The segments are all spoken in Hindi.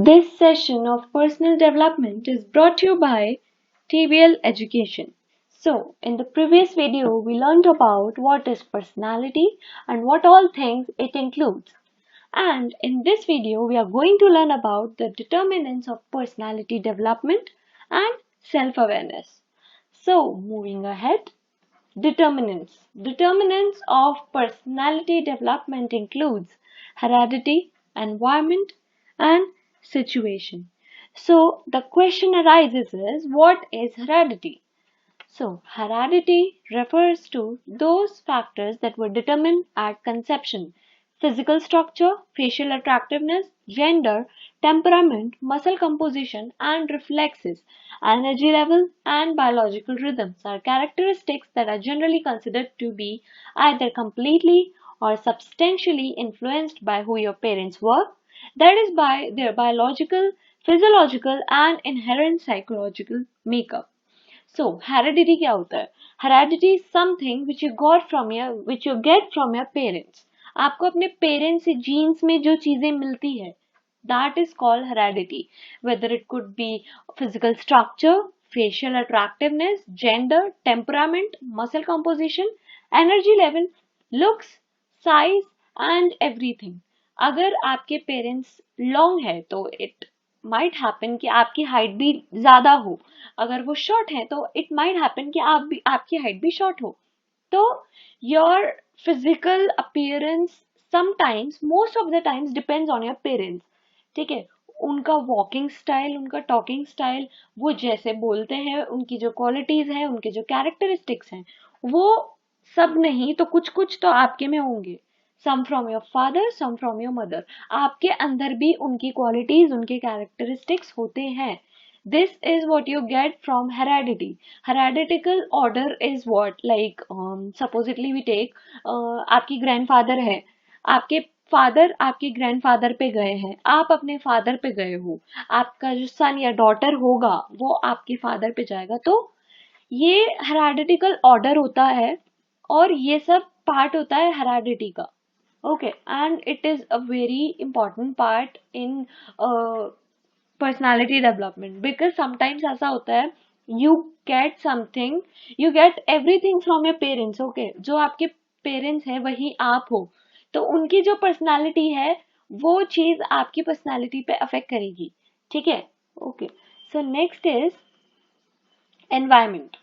This session of personal development is brought to you by TBL Education. So, in the previous video, we learned about what is personality and what all things it includes. And in this video, we are going to learn about the determinants of personality development and self-awareness. So, moving ahead, determinants. Determinants of personality development includes heredity, environment, and situation. So the question arises is, what is heredity? So heredity refers to those factors that were determined at conception: physical structure, facial attractiveness, gender, temperament, muscle composition, and reflexes, energy level, and biological rhythms are characteristics that are generally considered to be either completely or substantially influenced by who your parents were, that is, by their biological, physiological, and inherent psychological makeup. So heredity क्या होता है? Heredity is something which you get from your parents. आपको अपने पेरेंट्स से जीन्स में जो चीजें मिलती है, that is called heredity. Whether it could be physical structure, facial attractiveness, gender, temperament, muscle composition, energy level, looks, size and everything. अगर आपके पेरेंट्स लॉन्ग है तो इट माइट हैपन कि आपकी हाइट भी ज्यादा हो, अगर वो शॉर्ट है तो इट माइट हैपन कि आपकी हाइट भी शॉर्ट हो. तो your physical appearance sometimes, most of the times, depends on your parents. ठीक है, उनका वॉकिंग स्टाइल, उनका टॉकिंग स्टाइल, वो जैसे बोलते हैं, उनकी जो क्वालिटीज हैं, उनके जो कैरेक्टरिस्टिक्स हैं, वो सब नहीं तो कुछ कुछ तो आपके में होंगे. Some from your father, some from your mother. आपके अंदर भी उनकी क्वालिटीज, उनके कैरेक्टरिस्टिक्स होते हैं. This is what you get from heredity. Hereditary order is what, like supposedly we take आपकी ग्रैंडफादर है, आपके फादर आपके ग्रैंडफादर पे गए हैं, आप अपने फादर पे गए हो, आपका जो सन या डॉटर होगा वो आपके फादर पे जाएगा. तो ये हेरेडिटिकल ऑर्डर होता है और ये सब पार्ट होता है हेरेडिटी का. Okay, and it is a very important part in personality development, because sometimes ऐसा होता है, you get something, you get everything from your parents. Okay, जो आपके पेरेंट्स हैं वही आप हो, तो उनकी जो पर्सनालिटी है वो चीज आपकी पर्सनालिटी पे अफेक्ट करेगी. ठीक है, okay. So next is environment.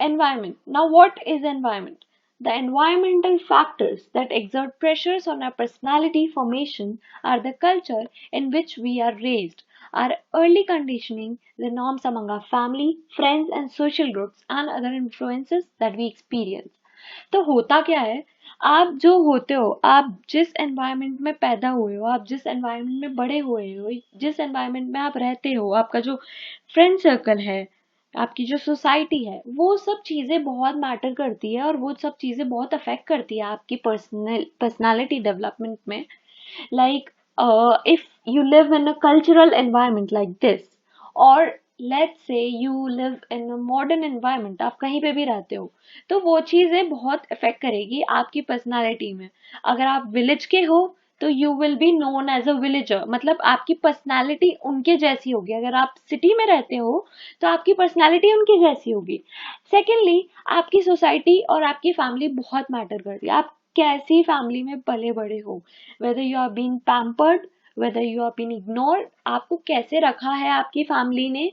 Environment. Now, what is environment? The environmental factors that exert pressures on our personality formation are the culture in which we are raised, our early conditioning, the norms among our family, friends, and social groups, and other influences that we experience. तो होता क्या है, आप जो होते हो, आप जिस एनवायरनमेंट में पैदा हुए हो, आप जिस एनवायरनमेंट में बड़े हुए हो, जिस एनवायरनमेंट में आप रहते हो, आपका जो फ्रेंड सर्कल है, आपकी जो सोसाइटी है, वो सब चीजें बहुत मैटर करती है और वो सब चीजें बहुत अफेक्ट करती है आपकी पर्सनालिटी डेवलपमेंट में. Like if you live in a cultural environment like this, or let's say you live in a modern environment, आप कहीं पे भी रहते हो, तो वो चीजें बहुत इफेक्ट करेगी आपकी पर्सनालिटी में. अगर आप विलेज के हो तो you will be known as a villager, मतलब आपकी पर्सनालिटी उनके जैसी होगी. अगर आप सिटी में रहते हो तो आपकी पर्सनालिटी उनकी जैसी होगी. सेकेंडली, आपकी सोसाइटी और आपकी फैमिली बहुत मैटर करती है. आप कैसी फैमिली में पले बड़े हो, whether you are being pampered, whether you are being ignored, आपको कैसे रखा है आपकी फैमिली ने,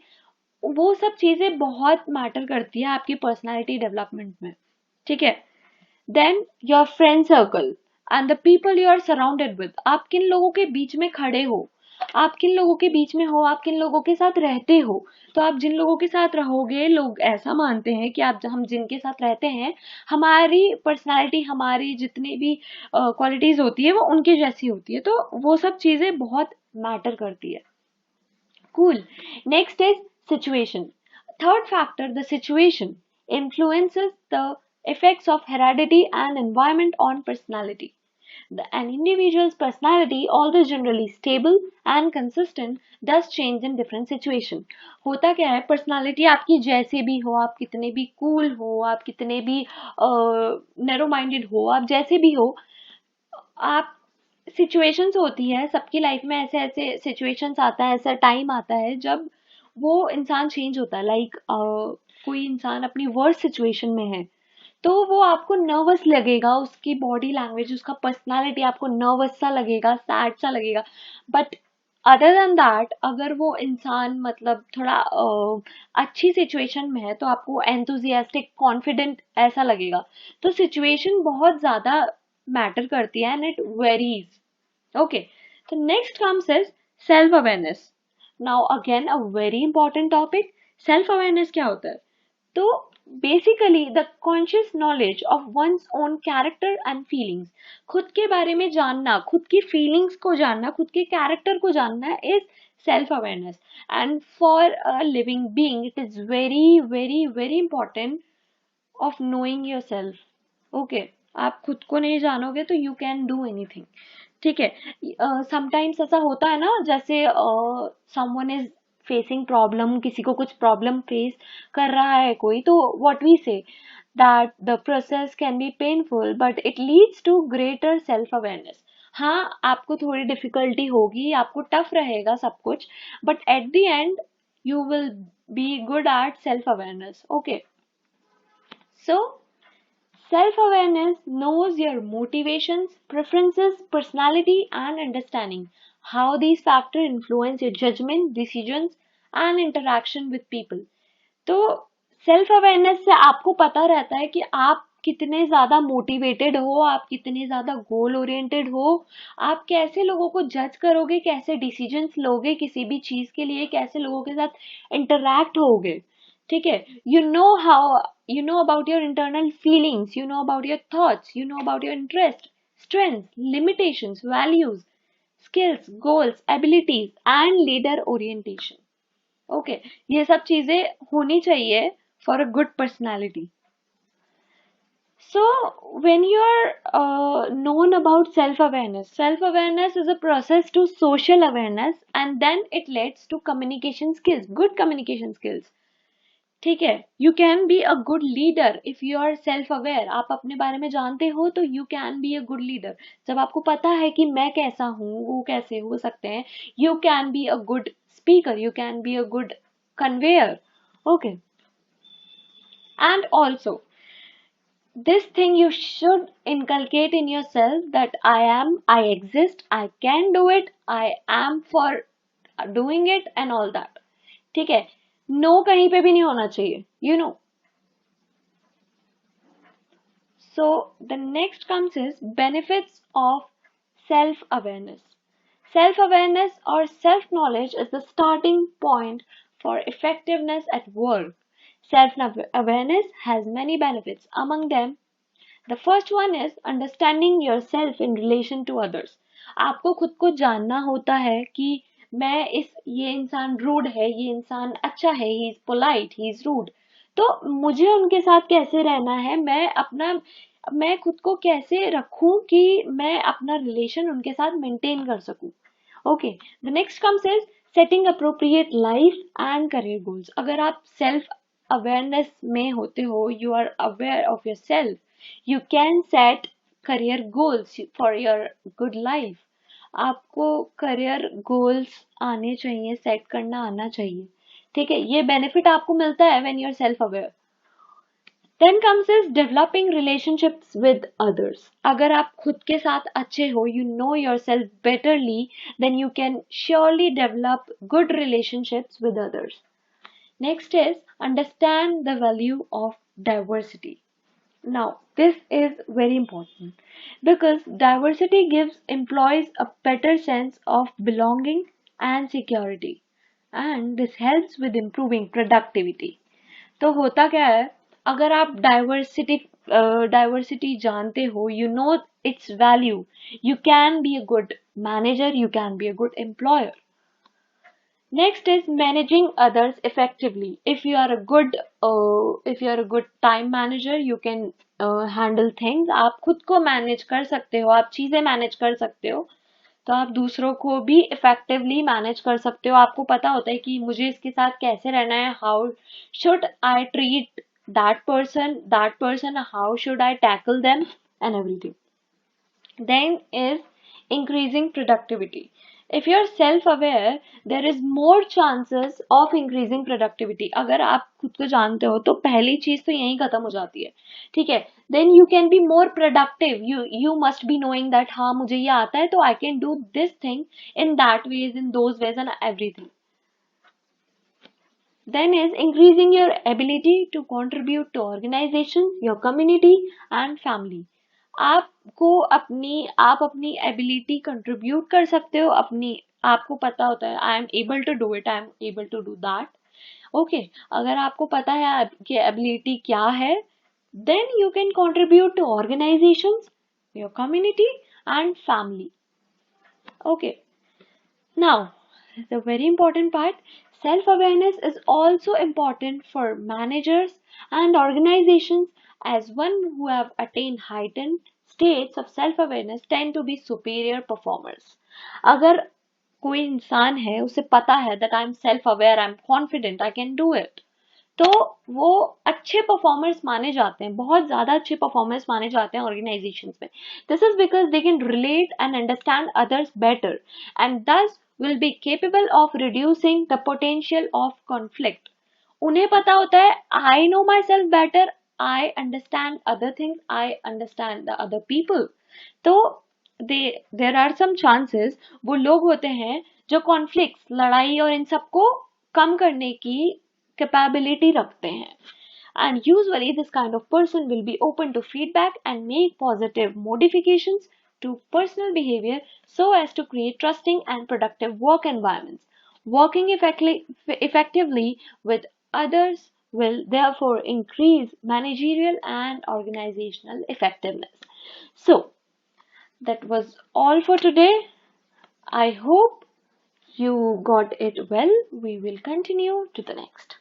वो सब चीजें बहुत मैटर करती है आपकी पर्सनालिटी डेवलपमेंट में. ठीक है. Then your friend circle and the people you are surrounded with. आप किन लोगों के बीच में खड़े हो, आप किन लोगों के बीच में हो, आप किन लोगों के साथ रहते हो. तो आप जिन लोगों के साथ रहोगे, लोग ऐसा मानते हैं कि आप हम जिनके साथ रहते हैं, हमारी पर्सनालिटी, हमारी जितनी भी क्वालिटीज होती है वो उनके जैसी होती है. तो वो सब चीजें बहुत मैटर करती है. Cool. Next is situation. Third factor, the situation influences the effects of heredity and environment on personality. An individual's personality, although generally stable and consistent, does change in different situations. होता क्या है, पर्सनालिटी आपकी जैसे भी हो, आप कितने भी कूल हो, आप कितने भी नैरो माइंडेड हो, आप जैसे भी हो, आप सिचुएशंस होती है सबकी लाइफ में, ऐसे ऐसे सिचुएशंस आता है, ऐसा टाइम आता है जब वो इंसान चेंज होता है। लाइक कोई इंसान अपनी वर्स्ट सिचुएशन में है तो वो आपको नर्वस लगेगा, उसकी बॉडी लैंग्वेज, उसका पर्सनालिटी आपको नर्वस सा लगेगा, सैड सा लगेगा। बट अदर देन दैट, अगर वो इंसान मतलब थोड़ा अच्छी सिचुएशन में है तो आपको एंथुजियास्टिक, कॉन्फिडेंट ऐसा लगेगा। तो सिचुएशन बहुत ज्यादा मैटर करती है and it varies. Okay, the next comes is self-awareness. Now again a very important topic. Self-awareness क्या होता है? तो basically the conscious knowledge of one's own character and feelings. खुद के बारे में जानना, खुद की feelings को जानना, खुद के character को जानना is self-awareness. And for a living being, it is very, very, very important of knowing yourself. Okay, आप खुद को नहीं जानोगे तो you can do anything. ठीक है। समटाइम्स ऐसा होता है ना, जैसे समवन इज फेसिंग प्रॉब्लम, किसी को कुछ प्रॉब्लम फेस कर रहा है कोई, तो what we say that the process can be painful but it leads to greater self awareness. हाँ, आपको थोड़ी डिफिकल्टी होगी, आपको टफ रहेगा सब कुछ, but at the end you will be good at self awareness. Okay, so self-awareness knows your motivations, preferences, personality, and understanding how these factors influence your judgment, decisions, and interaction with people. तो सेल्फ अवेयरनेस से आपको पता रहता है कि आप कितने ज्यादा मोटिवेटेड हो, आप कितने ज्यादा गोल ओरिएंटेड हो, आप कैसे लोगों को जज करोगे, कैसे डिसीजंस लोगे किसी भी चीज के लिए, कैसे लोगों के साथ इंटरैक्ट होगे। ठीक है, you know how, you know about your internal feelings, you know about your thoughts, you know about your interest, strengths, limitations, values, skills, goals, abilities, and leader orientation. Okay, ये सब चीजें होनी चाहिए for a good personality. So when you are known about self-awareness is a process to social awareness, and then it leads to communication skills, good communication skills. ठीक है, you can be a good leader if you are self aware. आप अपने बारे में जानते हो तो you can be a good leader. जब आपको पता है कि मैं कैसा हूँ, वो कैसे हो सकते हैं, you can be a good speaker, you can be a good conveyor. Okay, and also this thing you should inculcate in yourself that I exist, I can do it, I am for doing it and all that. ठीक है, नो कहीं पे भी नहीं होना चाहिए, you know. So the next comes is benefits of self-awareness. Self-awareness or self-knowledge is the starting point for effectiveness at work. Self-awareness has many benefits. Among them, the first one is understanding yourself in relation to others. आपको खुद को जानना होता है कि ये इंसान रूड है, ये इंसान अच्छा है, he is polite, he is rude, तो मुझे उनके साथ कैसे रहना है, मैं खुद को कैसे रखूं कि मैं अपना रिलेशन उनके साथ मेंटेन कर सकूं। Okay, the next comes is setting appropriate life and career goals. अगर आप सेल्फ अवेयरनेस में होते हो, you are aware of yourself, you can set career goals for your good life. आपको करियर गोल्स आने चाहिए, सेट करना आना चाहिए। ठीक है, ये बेनिफिट आपको मिलता है when you are self aware. Then comes is developing relationships with others. अगर आप खुद के साथ अच्छे हो, you know yourself betterly, then you can surely develop good relationships with others. Next is understand the value of diversity. Now, this is very important because diversity gives employees a better sense of belonging and security, and this helps with improving productivity. तो होता क्या है, अगर आप डाइवर्सिटी जानते हो, you no it's value, you can be a good manager, you can be a good employer. Next is managing others effectively. If you are a good time manager, you can handle things. आप खुद को मैनेज कर सकते हो, आप चीजें मैनेज कर सकते हो, तो आप दूसरों को भी इफेक्टिवली मैनेज कर सकते हो। आपको पता होता है कि मुझे इसके साथ कैसे रहना है, how should I treat that person, how should I tackle them and everything. Then is increasing productivity. If you're self-aware, there is more chances of increasing productivity. अगर आप खुद को जानते हो तो पहली चीज तो यहीं खत्म हो जाती है, ठीक है. Then you can be more productive. You must be knowing that हाँ मुझे ये आता है तो I can do this thing in that ways, in those ways and everything. Then is increasing your ability to contribute to organization, your community and family. आप अपनी एबिलिटी कंट्रीब्यूट कर सकते हो, आपको पता होता है I am able to do it, I am able to do that. Okay, अगर आपको पता है आपकी एबिलिटी क्या है, then you can contribute to organizations, your community and family. Okay, now the very important part, self-awareness is also important for managers and organizations, as one who have attained heightened states of self-awareness tend to be superior performers. अगर कोई इंसान है उसे पता है that I am self-aware, I am confident, I can do it, तो वो अच्छे परफॉर्मर्स माने जाते हैं, बहुत ज्यादा अच्छे परफॉर्मर्स माने जाते हैं ऑर्गेनाइजेशंस में. This is because they can relate and understand others better and thus will be capable of reducing the potential of conflict. उन्हें पता होता है I know myself better, I understand other things, I understand the other people. तो देर आर सम चांसेस वो लोग होते हैं जो कॉन्फ्लिक्ट्स, लड़ाई और इन सबको कम करने की capability रखते हैं. And usually this kind of person will be open to feedback and make positive modifications to personal behavior so as to create trusting and productive work environments. Working effectively with others will therefore increase managerial and organizational effectiveness. So that was all for today. I hope you got it well. We will continue to the next.